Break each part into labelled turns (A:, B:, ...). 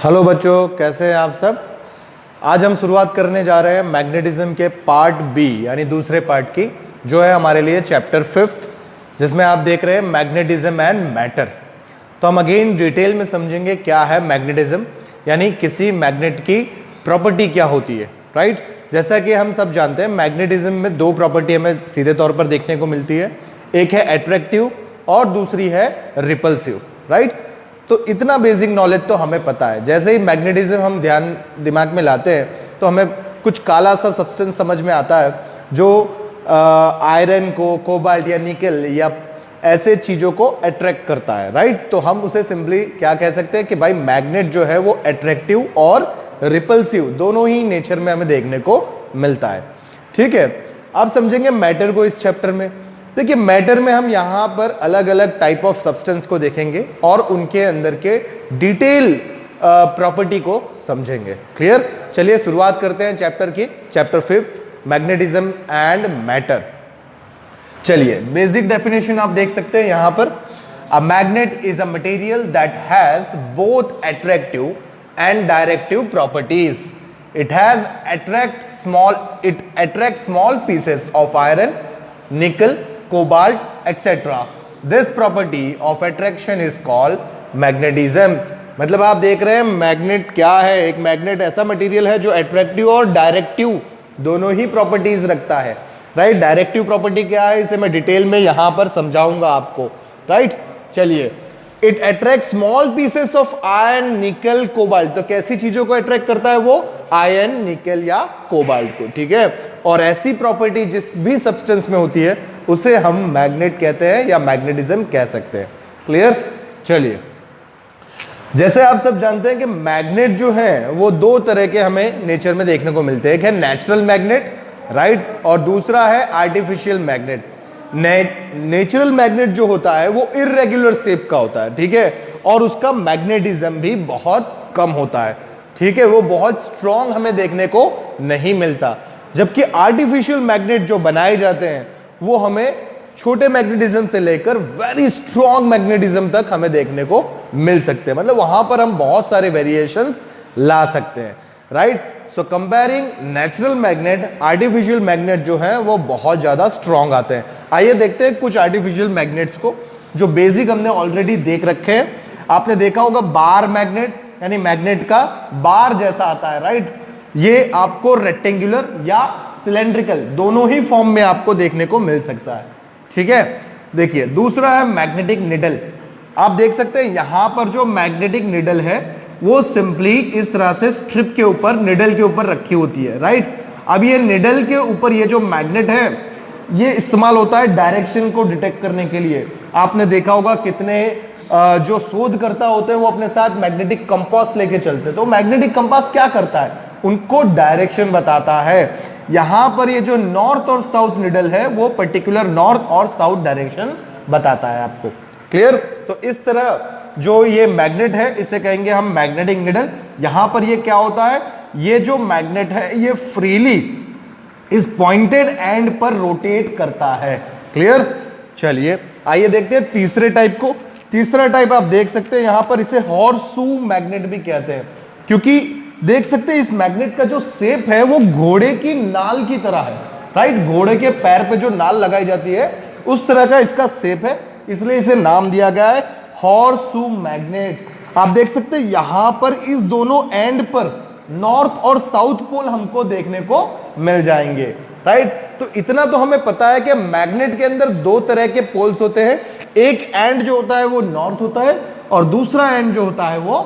A: Hello बच्चों, कैसे हैं आप सब। आज हम शुरुआत करने जा रहे हैं मैग्नेटिज्म के पार्ट बी यानी दूसरे पार्ट की, जो है हमारे लिए चैप्टर 5, जिसमें आप देख रहे हैं मैग्नेटिज्म एंड मैटर। तो हम अगेन डिटेल में समझेंगे क्या है मैग्नेटिज्म, यानी किसी मैग्नेट की प्रॉपर्टी क्या होती है। राइट, जैसा कि हम सब जानते हैं मैग्नेटिज्म में दो प्रॉपर्टी हमें सीधे तौर पर देखने को मिलती है, एक है अट्रैक्टिव और दूसरी है रिपल्सिव। राइट, तो इतना बेसिक नॉलेज तो हमें पता है। जैसे ही मैग्नेटिज्म हम ध्यान दिमाग में लाते हैं तो हमें कुछ काला सा सब्सटेंस समझ में आता है जो आयरन को, कोबाल्ट या निकल या ऐसे चीजों को अट्रैक्ट करता है। राइट, तो हम उसे सिंपली क्या कह सकते हैं कि भाई मैग्नेट जो है वो अट्रैक्टिव और रिपल्सिव दोनों ही नेचर में हमें देखने को मिलता है। ठीक है, अब समझेंगे मैटर को इस चैप्टर में। देखिए, मैटर में हम यहां पर अलग अलग टाइप ऑफ सब्सटेंस को देखेंगे और उनके अंदर के डिटेल प्रॉपर्टी को समझेंगे। क्लियर, चलिए शुरुआत करते हैं चैप्टर की, चैप्टर 5 मैग्नेटिज्म एंड मैटर। चलिए, बेसिक डेफिनेशन आप देख सकते हैं यहां पर। A magnet is a material that has both attractive and directive properties. It attracts small pieces of iron, nickel, cobalt, etc. This property of attraction is called magnetism. मतलब आप देख रहे हैं मैग्नेट क्या है। एक मैग्नेट ऐसा मटेरियल है जो अट्रैक्टिव और डायरेक्टिव दोनों ही प्रॉपर्टीज रखता है। राइट, डायरेक्टिव प्रॉपर्टी क्या है इसे मैं डिटेल में यहां पर समझाऊंगा आपको। राइट, चलिए, it attract small pieces of iron, निकल, कोबाल्ट। तो कैसी चीजों को अट्रैक्ट करता है वो? आयरन, निकल या कोबाल्ट को। ठीक है, और ऐसी प्रॉपर्टी जिस भी सब्सटेंस में होती है उसे हम मैग्नेट कहते हैं या मैग्नेटिज्म कह सकते हैं। क्लियर, चलिए, जैसे आप सब जानते हैं कि मैग्नेट जो है वो दो तरह के हमें नेचर में देखने को मिलते हैं। एक है नेचुरल मैग्नेट, राइट, और दूसरा है आर्टिफिशियल मैग्नेट। नेचुरल मैग्नेट जो होता है वो इर्रेगुलर शेप का होता है। ठीक है, और उसका मैग्नेटिज्म भी बहुत कम होता है। ठीक है, वो बहुत स्ट्रॉन्ग हमें देखने को नहीं मिलता। जबकि आर्टिफिशियल मैग्नेट जो बनाए जाते हैं वो हमें छोटे मैग्नेटिज्म से लेकर वेरी स्ट्रॉन्ग मैग्नेटिज्म तक हमें देखने को मिल सकते हैं। मतलब वहां पर हम बहुत सारे वेरिएशंस ला सकते हैं। राइट, सो comparing natural magnet, artificial magnet जो है वो बहुत ज्यादा स्ट्रॉन्ग आते हैं। आइए देखते हैं कुछ आर्टिफिशियल मैग्नेट्स को जो बेसिक हमने ऑलरेडी देख रखे हैं। आपने देखा होगा बार मैग्नेट, यानी मैग्नेट का बार जैसा आता है। राइट, ये आपको रेक्टेंगुलर या सिलेंड्रिकल दोनों ही फॉर्म में आपको देखने को मिल सकता है। ठीक है, देखिए, दूसरा है मैग्नेटिक निडल। आप देख सकते हैं यहां पर जो मैग्नेटिक निडल है वो सिंपली इस तरह से स्ट्रिप के ऊपर, निडल के ऊपर रखी होती है। राइट, अब ये निडल के ऊपर ये जो मैग्नेट है ये इस्तेमाल होता है डायरेक्शन को डिटेक्ट करने के लिए। आपने देखा होगा कितने जो शोधकर्ता होते हैं वो अपने साथ मैग्नेटिक कंपास लेके चलते हैं। तो मैग्नेटिक कंपास क्या करता है? उनको डायरेक्शन बताता है। यहां पर ये जो नॉर्थ और साउथ निडल है वो पर्टिकुलर नॉर्थ और साउथ डायरेक्शन बताता है आपको। क्लियर, तो इस तरह जो ये मैग्नेट है इसे कहेंगे हम मैग्नेटिक निडल। यहां पर ये क्या होता है, ये जो मैग्नेट है ये फ्रीली इस पॉइंटेड एंड पर रोटेट करता है। क्लियर, चलिए आइए देखते हैं तीसरे टाइप को। तीसरा टाइप आप देख सकते हैं यहां पर इसे हॉर्सशू मैग्नेट भी कहते हैं, क्योंकि देख सकते हैं इस मैग्नेट का जो शेप है वो घोड़े की नाल की तरह है। राइट, घोड़े के पैर पे जो नाल लगाई जाती है उस तरह का इसका शेप है, इसलिए इसे नाम दिया गया है हॉर्सशू मैग्नेट। आप देख सकते हैं यहां पर इस दोनों एंड पर नॉर्थ और साउथ पोल हमको देखने को मिल जाएंगे। राइट, तो इतना तो हमें पता है कि मैग्नेट के अंदर दो तरह के पोल्स होते हैं। एक एंड जो होता है वो नॉर्थ होता है और दूसरा एंड जो होता है वो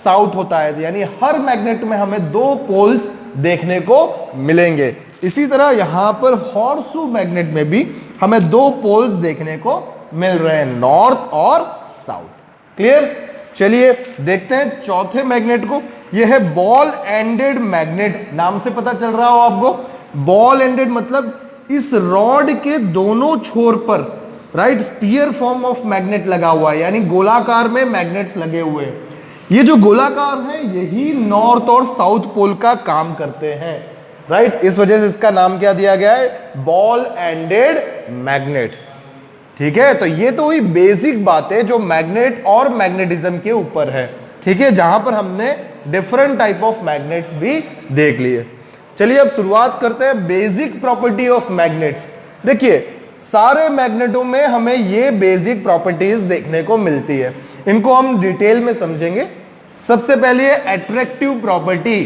A: साउथ होता है। यानी हर मैग्नेट में हमें दो पोल्स देखने को मिलेंगे। इसी तरह यहां पर हॉर्सशू मैग्नेट में भी हमें दो पोल्स देखने को मिल रहे हैं, नॉर्थ और साउथ। क्लियर, चलिए देखते हैं चौथे मैग्नेट को। यह है बॉल एंडेड मैग्नेट। नाम से पता चल रहा हो आपको, बॉल एंडेड मतलब इस रॉड के दोनों छोर पर, right, spear form of magnet लगा हुआ है, यानी गोलाकार में मैग्नेट्स लगे हुए हैं। ये जो गोलाकार है यही नॉर्थ और साउथ पोल का काम करते हैं। राइट, इस वजह से इसका नाम क्या दिया गया है? Ball ended magnet. ठीक है, तो ये तो हुई बेसिक बातें जो मैग्नेट और मैग्नेटिज्म के ऊपर है। ठीक है, जहां पर हमने डिफरेंट टाइप ऑफ मैग्नेट्स भी देख लिए। चलिए अब शुरुआत करते हैं बेसिक प्रॉपर्टी ऑफ मैग्नेट्स। देखिए सारे मैग्नेटों में हमें ये बेसिक प्रॉपर्टीज देखने को मिलती है, इनको हम डिटेल में समझेंगे। सबसे पहले है अट्रैक्टिव प्रॉपर्टी।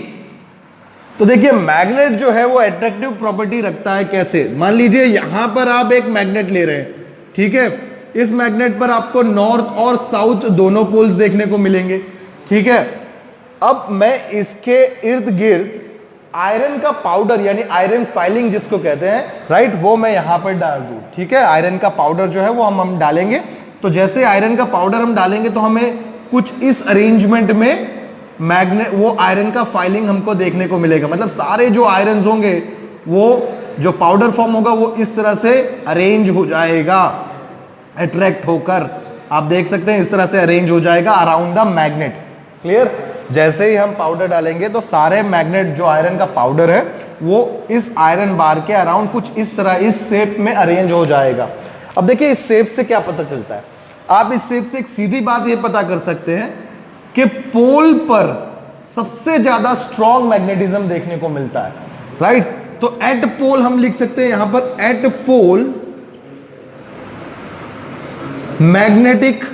A: तो देखिए मैग्नेट जो है वो अट्रैक्टिव प्रॉपर्टी रखता है कैसे। मान लीजिए यहां पर आप एक मैग्नेट ले रहे हैं, ठीक है, इस मैग्नेट पर आपको नॉर्थ और साउथ दोनों पोल्स देखने को मिलेंगे, ठीक है। अब मैं इसके इर्द गिर्द आयरन का पाउडर यानी आयरन फाइलिंग जिसको कहते हैं, राइट, वो मैं यहां पर डाल दूं, ठीक है। आयरन का पाउडर जो है वो हम डालेंगे। तो जैसे आयरन का पाउडर हम डालेंगे तो हमें कुछ इस अरेंजमेंट में मैग्नेट वो आयरन का फाइलिंग हमको देखने को मिलेगा। मतलब सारे जो आयरन होंगे वो जो पाउडर फॉर्म होगा वो इस तरह से अरेंज हो जाएगा, अट्रैक्ट होकर, आप देख सकते हैं इस तरह से अरेंज हो जाएगा अराउंड द मैग्नेट। क्लियर। जैसे ही हम पाउडर डालेंगे तो सारे मैग्नेट जो आयरन का पाउडर है वो इस आयरन बार के अराउंड कुछ इस तरह इस शेप में अरेंज हो जाएगा। अब देखिए इस शेप से क्या पता चलता है, आप इस शेप से एक सीधी बात ये पता कर सकते हैं कि पोल पर सबसे ज्यादा स्ट्रॉन्ग मैग्नेटिज्म देखने को मिलता है, राइट। तो एट पोल हम लिख सकते हैं यहां पर एट पोल मैग्नेटिक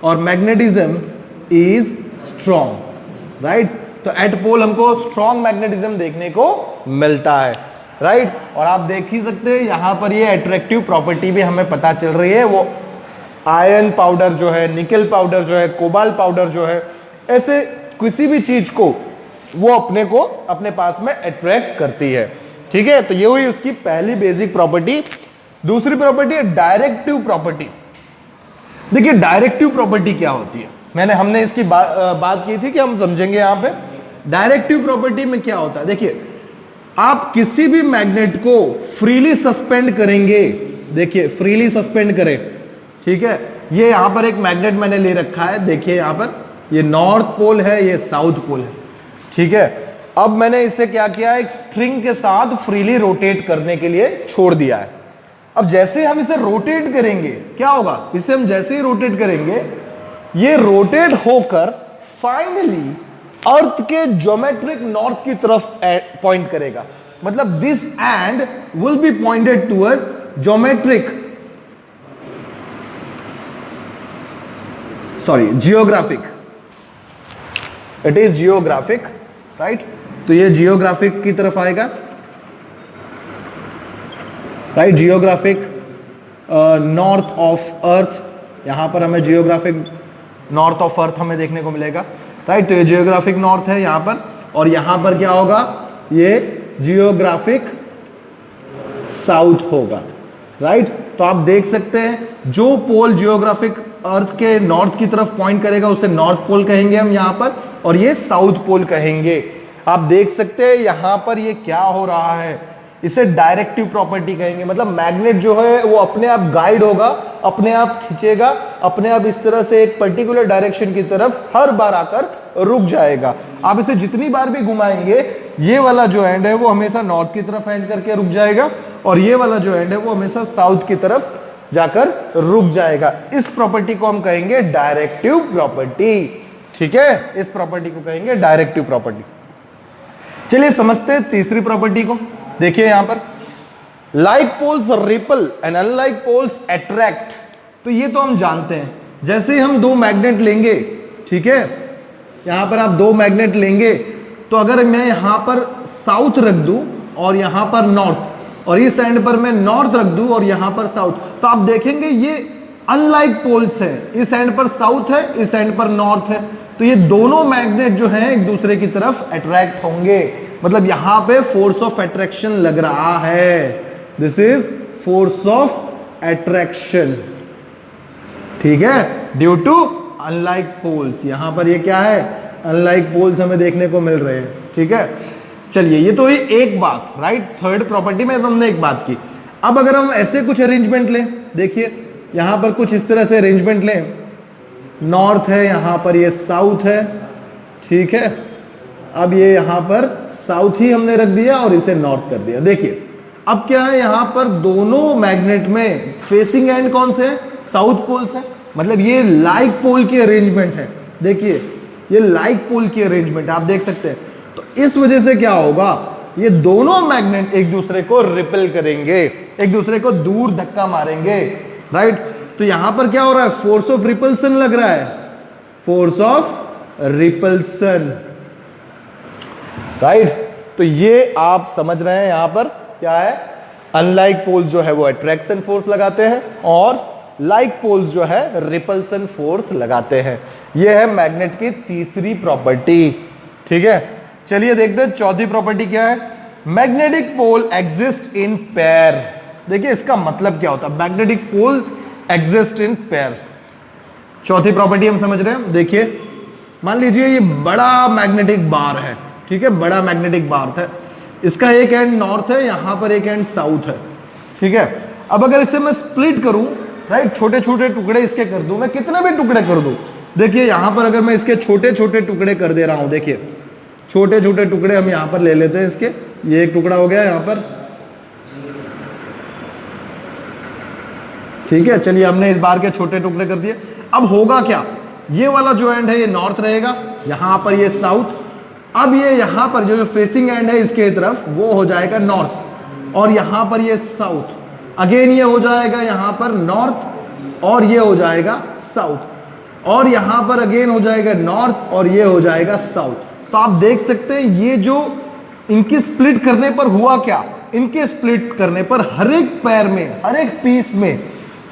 A: और मैग्नेटिज्म इज स्ट्रॉन्ग, राइट। तो एट पोल हमको स्ट्रॉन्ग मैग्नेटिज्म देखने को मिलता है, राइट। और आप देख ही सकते हैं यहां पर ये अट्रैक्टिव प्रॉपर्टी भी हमें पता चल रही है। वो आयरन पाउडर जो है, निकल पाउडर जो है, कोबाल्ट पाउडर जो है, ऐसे किसी भी चीज को वो अपने को अपने पास में अट्रैक्ट करती है, ठीक है। तो ये हुई उसकी पहली बेसिक प्रॉपर्टी। दूसरी प्रॉपर्टी है डायरेक्टिव प्रॉपर्टी। देखिए डायरेक्टिव प्रॉपर्टी क्या होती है, हमने इसकी बात की थी कि हम समझेंगे यहां पे। डायरेक्टिव प्रॉपर्टी में क्या होता है, देखिए आप किसी भी मैग्नेट को फ्रीली सस्पेंड करेंगे, देखिए फ्रीली सस्पेंड करें, ठीक है। ये यहां पर एक मैग्नेट मैंने ले रखा है, देखिए यहां पर ये नॉर्थ पोल है, ये साउथ पोल है, ठीक है। अब मैंने इसे क्या किया, एक स्ट्रिंग के साथ फ्रीली रोटेट करने के लिए छोड़ दिया है। अब जैसे हम इसे रोटेट करेंगे क्या होगा, इसे हम जैसे ही रोटेट करेंगे ये रोटेट होकर फाइनली अर्थ के ज्योमेट्रिक नॉर्थ की तरफ पॉइंट करेगा। मतलब this and will be pointed toward geometric, sorry geographic, it is geographic, right. तो ये जियोग्राफिक की तरफ आएगा, right, geographic north of earth, यहां पर हमें जियोग्राफिक नॉर्थ ऑफ अर्थ हमें देखने को मिलेगा, राइट। तो ये जियोग्राफिक नॉर्थ है यहां पर, और यहां पर क्या होगा, ये जियोग्राफिक साउथ होगा, राइट। तो आप देख सकते हैं जो पोल जियोग्राफिक अर्थ के नॉर्थ की तरफ पॉइंट करेगा उसे नॉर्थ पोल कहेंगे हम यहां पर, और ये साउथ पोल कहेंगे। आप देख सकते हैं यहां पर ये क्या हो रहा है, इसे डायरेक्टिव प्रॉपर्टी कहेंगे। मतलब मैग्नेट जो है वो अपने आप गाइड होगा, अपने आप खींचेगा, अपने आप इस तरह से एक पर्टिकुलर डायरेक्शन की तरफ हर बार आकर रुक जाएगा। आप इसे जितनी बार भी घुमाएंगे ये वाला जो एंड है वो हमेशा नॉर्थ की तरफ एंड करके रुक जाएगा, और ये वाला जो एंड है वो हमेशा साउथ की तरफ जाकर रुक जाएगा। इस प्रॉपर्टी को हम कहेंगे डायरेक्टिव प्रॉपर्टी, ठीक है। इस प्रॉपर्टी को कहेंगे डायरेक्टिव प्रॉपर्टी। चलिए समझते हैं तीसरी प्रॉपर्टी को। देखिए यहां पर like poles repel and unlike poles attract. तो ये तो हम जानते हैं, जैसे हम दो मैग्नेट लेंगे, ठीक है, यहां पर आप दो मैग्नेट लेंगे, तो अगर मैं यहां पर साउथ रख दूं और यहां पर नॉर्थ, और इस एंड पर मैं नॉर्थ रख दूं और यहां पर साउथ, तो आप देखेंगे ये अनलाइक पोल्स है, इस एंड पर साउथ है, इस एंड पर नॉर्थ है। तो ये दोनों मैग्नेट जो हैं एक दूसरे की तरफ अट्रैक्ट होंगे। मतलब यहां पे फोर्स ऑफ अट्रैक्शन लग रहा है, this is force of attraction, ठीक है, ड्यू टू अनलाइक पोल्स। यहां पर ये क्या है, अनलाइक पोल्स हमें देखने को मिल रहे हैं, ठीक है। चलिए ये तो ही एक बात, राइट, थर्ड प्रॉपर्टी में हमने एक बात की। अब अगर हम ऐसे कुछ अरेंजमेंट लें, देखिए यहां पर कुछ इस तरह से अरेंजमेंट लें, नॉर्थ है, यहां पर ये साउथ है, ठीक है। अब ये यहां पर साउथ ही हमने रख दिया और इसे नॉर्थ कर दिया। देखिए अब क्या है, यहां पर दोनों मैग्नेट में फेसिंग एंड कौन से हैं, साउथ पोल्स हैं। मतलब ये लाइक पोल की अरेंजमेंट है। देखिए ये लाइक पोल की अरेंजमेंट आप देख सकते हैं। तो इस वजह से क्या होगा, ये दोनों मैग्नेट एक दूसरे को रिपेल करेंगे, एक दूसरे को दूर धक्का मारेंगे, राइट। तो यहां पर क्या हो रहा है, फोर्स ऑफ रिपल्सन लग रहा है, फोर्स ऑफ रिपल्सन, राइट। तो ये आप समझ रहे हैं यहां पर क्या है, अनलाइक पोल्स जो है वो अट्रैक्शन फोर्स लगाते हैं और लाइक पोल्स जो है रिपल्सन फोर्स लगाते हैं। ये है मैग्नेट की तीसरी प्रॉपर्टी, ठीक है। चलिए देखते हैं चौथी प्रॉपर्टी क्या है, magnetic pole exist in pair. देखिए इसका मतलब क्या होता है, magnetic pole exist in pair. चौथी प्रॉपर्टी हम समझ रहे हैं, देखिए मान लीजिए ये बड़ा मैग्नेटिक बार है, ठीक है, बड़ा मैग्नेटिक बार है, इसका एक एंड नॉर्थ है, यहां पर एक एंड साउथ है, ठीक है। अब अगर इसे मैं स्प्लिट करूं, राइट, छोटे छोटे टुकड़े इसके कर दूं, मैं कितने भी टुकड़े कर दूं, देखिए यहां पर अगर मैं इसके छोटे छोटे टुकड़े कर दे रहा हूं, देखिए छोटे छोटे टुकड़े हम यहां पर ले लेते हैं इसके, ये एक टुकड़ा हो गया यहां पर, ठीक है। चलिए हमने इस बार के छोटे टुकड़े कर दिए। अब होगा क्या, ये वाला जो एंड है ये नॉर्थ रहेगा, यहां पर ये साउथ, अब ये यहां पर जो फेसिंग एंड है इसके तरफ वो हो जाएगा नॉर्थ, और यहां पर ये साउथ, अगेन ये हो जाएगा यहां पर नॉर्थ और ये हो जाएगा साउथ, और यहां पर अगेन हो जाएगा नॉर्थ और ये हो जाएगा साउथ। तो आप देख सकते हैं ये जो इनकी स्प्लिट करने पर हुआ क्या, इनके स्प्लिट करने पर हर एक पैर में, हर एक पीस में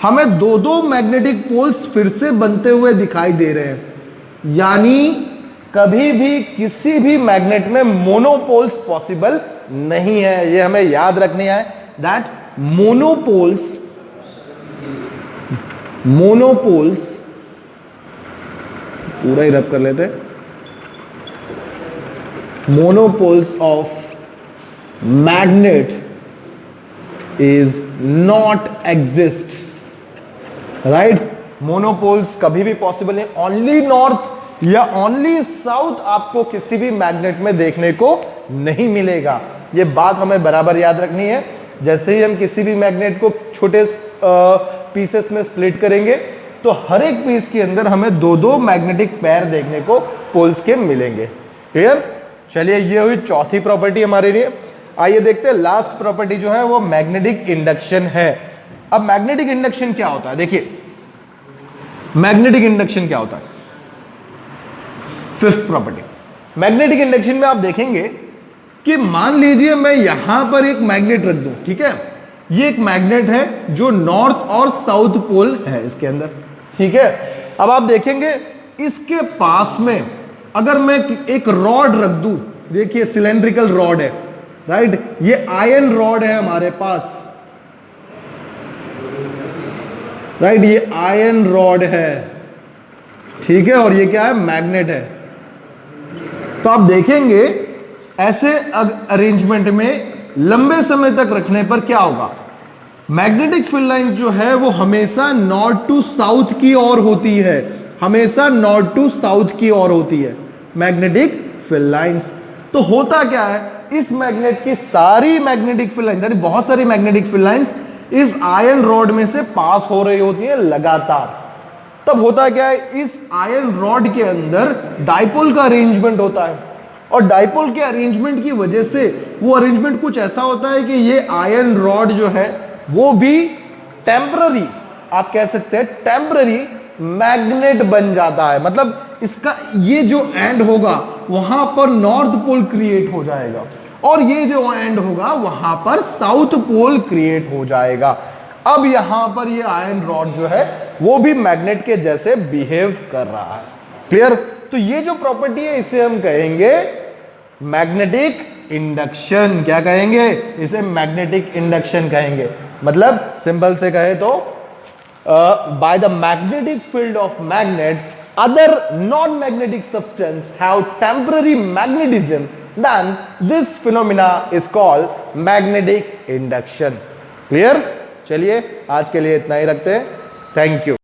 A: हमें दो दो मैग्नेटिक पोल्स फिर से बनते हुए दिखाई दे रहे हैं। यानी कभी भी किसी भी मैग्नेट में मोनोपोल्स पॉसिबल नहीं है, ये हमें याद रखनी है, दैट मोनोपोल्स पूरा ही रब कर लेते, monopoles of magnet is not exist, right. Monopoles कभी भी पॉसिबल नहीं, ओनली नॉर्थ या ओनली साउथ आपको किसी भी मैग्नेट में देखने को नहीं मिलेगा। ये बात हमें बराबर याद रखनी है। जैसे ही हम किसी भी मैग्नेट को छोटे पीसेस में स्प्लिट करेंगे तो हर एक पीस के अंदर हमें दो दो मैग्नेटिक पेयर देखने को पोल्स के मिलेंगे। क्लियर। चलिए ये हुई चौथी प्रॉपर्टी हमारे लिए। आइए देखते हैं लास्ट प्रॉपर्टी जो है वो मैग्नेटिक इंडक्शन है। अब मैग्नेटिक इंडक्शन क्या होता है, देखिए मैग्नेटिक इंडक्शन क्या होता है, फिफ्थ प्रॉपर्टी। मैग्नेटिक इंडक्शन में आप देखेंगे कि मान लीजिए मैं यहां पर एक मैग्नेट रख दूं, ठीक है, ये एक मैग्नेट है जो नॉर्थ और साउथ पोल है इसके अंदर, ठीक है। अब आप देखेंगे इसके पास में अगर मैं एक रॉड रख दूं, देखिए सिलेंड्रिकल रॉड है, राइट, ये आयरन रॉड है हमारे पास, राइट, ये आयरन रॉड है, ठीक है, और ये क्या है, मैग्नेट है। तो आप देखेंगे ऐसे अरेंजमेंट में लंबे समय तक रखने पर क्या होगा, मैग्नेटिक फील्ड लाइंस जो है वो हमेशा नॉर्थ टू साउथ की ओर होती है, हमेशा नॉर्थ टू साउथ की ओर होती है मैग्नेटिक फील्ड लाइंस। तो होता क्या है, इस मैग्नेट की सारी मैग्नेटिक फील्ड लाइंस, यानी बहुत सारी मैग्नेटिक फील्ड लाइंस इस आयरन रॉड में से पास हो रही होती है लगातार। तब होता क्या है, इस आयरन रॉड के अंदर डाइपोल का अरेंजमेंट होता है, और डाइपोल के अरेंजमेंट की वजह से वो अरेंजमेंट कुछ ऐसा होता है कि ये आयरन रॉड जो है वो भी टेम्पररी, आप कह सकते हैं टेम्पररी मैग्नेट बन जाता है। मतलब इसका ये जो एंड होगा वहां पर नॉर्थ पोल क्रिएट हो जाएगा, और ये जो एंड होगा वहां पर साउथ पोल क्रिएट हो जाएगा। अब यहां पर ये आयरन रॉड जो है वो भी मैग्नेट के जैसे बिहेव कर रहा है। क्लियर। तो ये जो प्रॉपर्टी है इसे हम कहेंगे मैग्नेटिक इंडक्शन। क्या कहेंगे इसे, मैग्नेटिक इंडक्शन कहेंगे। मतलब सिंपल से कहे तो by the magnetic field of magnet other non magnetic substance have temporary magnetism, then this phenomena is called magnetic induction. Clear. चलिए आज के लिए इतना ही रखते हैं। Thank you.